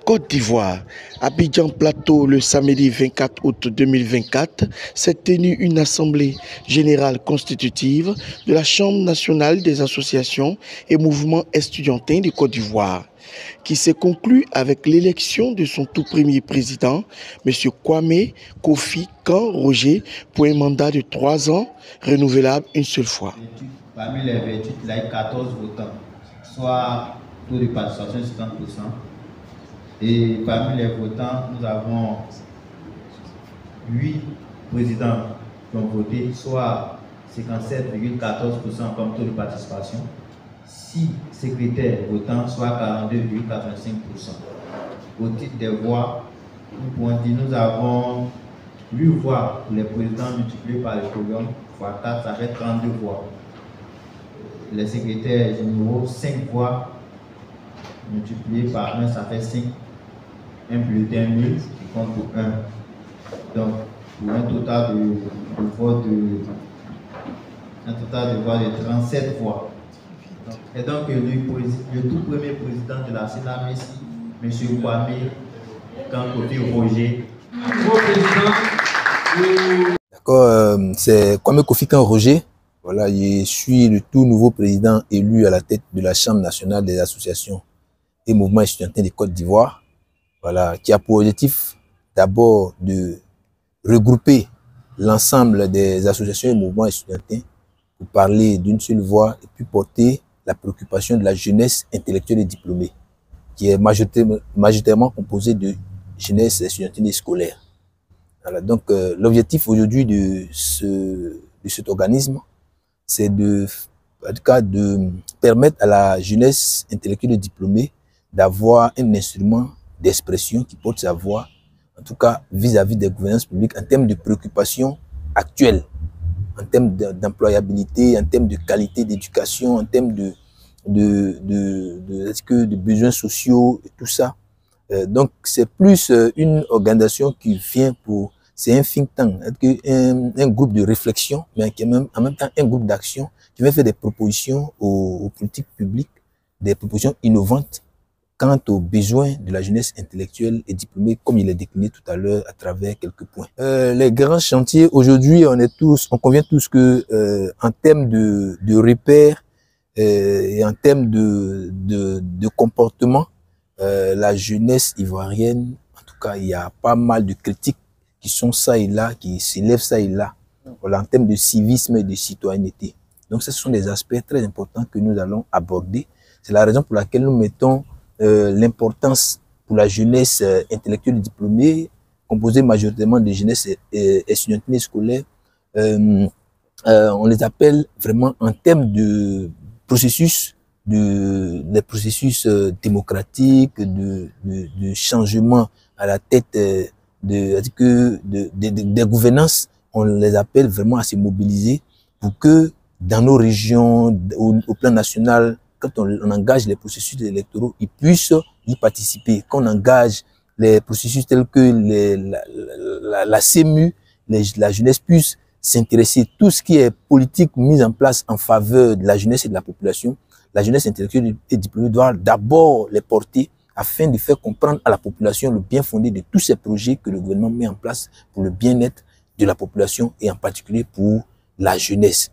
Côte d'Ivoire, Abidjan Plateau, le samedi 24 août 2024, s'est tenue une assemblée générale constitutive de la Chambre nationale des associations et mouvements estudiantins de Côte d'Ivoire, qui s'est conclue avec l'élection de son tout premier président, M. Kwame Kofi Kan Roger, pour un mandat de 3 ans, renouvelable une seule fois. Parmi les vertus, il y a 14 votants, soit taux de participation de 50%. Et parmi les votants, nous avons 8 présidents qui ont voté, soit 57,14% comme taux de participation. 6 secrétaires votants, soit 42,85%. Au titre des voix, nous pouvons dire nous avons 8 voix pour les présidents multipliés par le programme fois 4, ça fait 32 voix. Les secrétaires généraux, 5 voix multipliées par 1, ça fait 5. Un bulletin nul qui compte pour 1. Donc, pour un total de voix de 37 voix. Et donc, le tout premier président de la Sénat, M. Kwame Kan Kofi Roger. D'accord, c'est Kwame Kofi Kan Roger. Voilà, je suis le tout nouveau président élu à la tête de la Chambre nationale des associations et mouvements estudiantins de Côte d'Ivoire. Voilà, qui a pour objectif d'abord de regrouper l'ensemble des associations et mouvements estudiantins pour parler d'une seule voix et puis porter la préoccupation de la jeunesse intellectuelle et diplômée, qui est majoritairement composée de jeunesse estudiantine et scolaire. Voilà, donc l'objectif aujourd'hui de cet organisme, c'est de permettre à la jeunesse intellectuelle et diplômée d'avoir un instrument d'expression qui porte sa voix, en tout cas vis-à-vis des gouvernances publiques, en termes de préoccupations actuelles, en termes d'employabilité, en termes de qualité d'éducation, en termes de besoins sociaux et tout ça. Donc c'est plus une organisation qui vient pour, c'est un think tank, un groupe de réflexion, mais qui est en même temps un groupe d'action qui vient faire des propositions aux politiques publiques, des propositions innovantes quant aux besoins de la jeunesse intellectuelle et diplômée, comme il est décliné tout à l'heure à travers quelques points. Les grands chantiers, aujourd'hui, on convient tous que en termes de repères et en termes de comportement, la jeunesse ivoirienne, en tout cas, il y a pas mal de critiques qui sont ça et là, qui s'élèvent ça et là, voilà, en termes de civisme et de citoyenneté. Donc, ce sont des aspects très importants que nous allons aborder. C'est la raison pour laquelle nous mettons l'importance pour la jeunesse intellectuelle diplômée, composée majoritairement de jeunesse estudiantine et scolaire. On les appelle vraiment en termes de processus, des processus démocratiques, de changement à la tête des gouvernances. On les appelle vraiment à se mobiliser pour que dans nos régions, au plan national, quand on engage les processus électoraux, ils puissent y participer. Quand on engage les processus tels que la CEMU, la jeunesse puisse s'intéresser. Tout ce qui est politique mise en place en faveur de la jeunesse et de la population, la jeunesse intellectuelle et diplômée doit d'abord les porter afin de faire comprendre à la population le bien fondé de tous ces projets que le gouvernement met en place pour le bien-être de la population et en particulier pour la jeunesse.